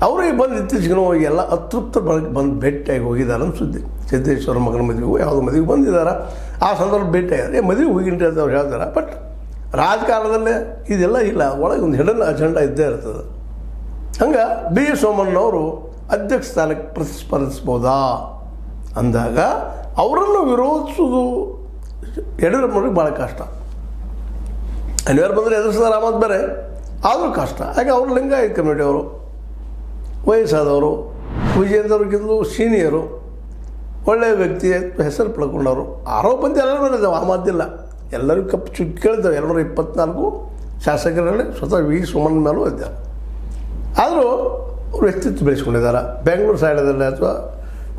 ಅವರಿಗೆ ಬಂದು ಇತ್ತೀಚೆಗೆ ಎಲ್ಲ ಅತೃಪ್ತ ಬಂದು ಭೇಟಿಯಾಗಿ ಹೋಗಿದ್ದಾರೆ ಅಂತ ಸುದ್ದಿ. ಸಿದ್ದೇಶ್ವರ ಮಗನ ಮದುವೆಗೂ ಯಾವುದೋ ಮದುವೆಗೆ ಬಂದಿದ್ದಾರೆ. ಆ ಸಂದರ್ಭ ಭೇಟಿಯಾಗಿದ್ದಾರೆ. ಮದುವೆ ಹೋಗಿನ್ರಿ ಅಂತ ಅವ್ರು ಹೇಳ್ತಾರೆ. ಬಟ್ ರಾಜಕಾರಣದಲ್ಲೇ ಇದೆಲ್ಲ ಇಲ್ಲ, ಒಳಗೆ ಒಂದು ಹಿಡನ್ ಅಜೆಂಡಾ ಇದ್ದೇ ಇರ್ತದೆ. ಹಂಗೆ ಬಿ ಸೋಮಣ್ಣವರು ಅಧ್ಯಕ್ಷ ಸ್ಥಾನಕ್ಕೆ ಪ್ರತಿಸ್ಪರ್ಧಿಸ್ಬೋದಾ ಅಂದಾಗ ಅವರನ್ನು ವಿರೋಧಿಸೋದು ಯಡಿಯೂರಪ್ಪನವ್ರಿಗೆ ಭಾಳ ಕಷ್ಟ. ಅನ್ಯಾರು ಬಂದರೆ ಎದುರಿಸಿದಾರೆ ಆಮದು ಬೇರೆ, ಆದರೂ ಕಷ್ಟ. ಯಾಕೆ ಅವರು ಲಿಂಗಾಯತ ಕಮಿಟಿಯವರು, ವಯಸ್ಸಾದವರು, ವಿಜೇಂದ್ರವ್ರಿಗಿಂತಲೂ ಸೀನಿಯರು, ಒಳ್ಳೆಯ ವ್ಯಕ್ತಿ ಹೆಸರು ಪಡ್ಕೊಂಡವರು. ಆರೋಪ ಅಂತ ಎಲ್ಲರೂ ಬಂದಿದ್ದಾವೆ, ಆ ಮಾತಿಲ್ಲ. ಎಲ್ಲರಿಗೂ ಕಪ್ಪು ಚುಕ್ಕಿ ಕೇಳಿದ್ದಾವೆ. 224 ಶಾಸಕರಲ್ಲಿ ಸ್ವತಃ ವಿ ಸೋಮಣ್ಣ ಮೇಲೂ ಇದ್ದಾರೆ. ಆದರೂ ಅವರು ವ್ಯಕ್ತಿತ್ವ ಬೆಳೆಸ್ಕೊಂಡಿದ್ದಾರೆ. ಬೆಂಗಳೂರು ಸೈಡಲ್ಲಿ ಅಥವಾ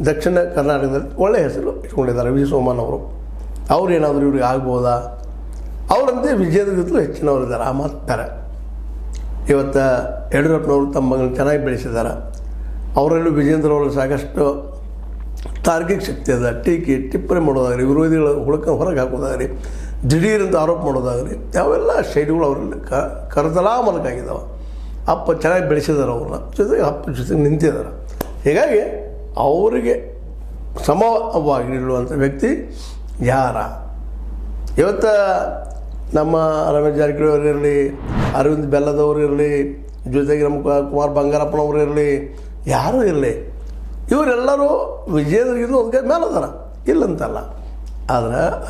ದಕ್ಷಿಣ ಕರ್ನಾಟಕದಲ್ಲಿ ಒಳ್ಳೆಯ ಹೆಸರು ಇಟ್ಕೊಂಡಿದ್ದಾರೆ ವಿ ಸೋಮಣ್ಣವರು. ಅವ್ರೇನಾದರೂ ಇವ್ರಿಗೆ ಆಗ್ಬೋದಾ? ಅವರಂತೆ ವಿಜೇಂದ್ರಗಿಂತಲೂ ಹೆಚ್ಚಿನವರಿದ್ದಾರೆ, ಆ ಮಾತು ಬೇರೆ. ಇವತ್ತು ಯಡಿಯೂರಪ್ಪನವರು ತಮ್ಮ ಮಗನ ಚೆನ್ನಾಗಿ ಬೆಳೆಸಿದ್ದಾರೆ. ಅವರಲ್ಲೂ ವಿಜೇಂದ್ರವರು ಸಾಕಷ್ಟು ತಾರ್ಕಿಕ ಶಕ್ತಿ ಅದ. ಟೀಕೆ ಟಿಪ್ಪಣಿ ಮಾಡೋದಾಗಲಿ, ವಿರೋಧಿಗಳ ಹುಡುಕ ಹೊರಗೆ ಹಾಕೋದಾಗಲಿ, ದಿಢೀರಂತ ಆರೋಪ ಮಾಡೋದಾಗಲಿ, ಯಾವೆಲ್ಲ ಶೈಲಿಗಳು ಅವರಲ್ಲಿ ಕರತಲಾ ಮಲಕಾಗಿದ್ದಾವೆ. ಅಪ್ಪ ಚೆನ್ನಾಗಿ ಬೆಳೆಸಿದ್ದಾರೆ, ಅವ್ರನ್ನ ಜೊತೆಗೆ ಅಪ್ಪ ಜೊತೆಗೆ ನಿಂತಿದ್ದಾರೆ. ಹೀಗಾಗಿ ಅವರಿಗೆ ಸಮವಾಗಿ ನಿಲ್ಲುವಂಥ ವ್ಯಕ್ತಿ ಯಾರ? ಇವತ್ತು ನಮ್ಮ ರಮೇಶ್ ಜಾರಕಿಹೊಳಿ ಅವರು ಇರಲಿ, ಅರವಿಂದ್ ಬೆಲ್ಲದವರು ಇರಲಿ, ಜೊತೆಗೆ ನಮ್ಮ ಕುಮಾರ್ ಬಂಗಾರಪ್ಪನವರು ಇರಲಿ, ಯಾರೂ ಇರಲಿ, ಇವರೆಲ್ಲರೂ ವಿಜೇಂದ್ರಗಿಂತ ಒಂದು ಕೈ ಮೇಲೆ ಅದಾರ, ಇಲ್ಲಂತಲ್ಲ. ಆದರೆ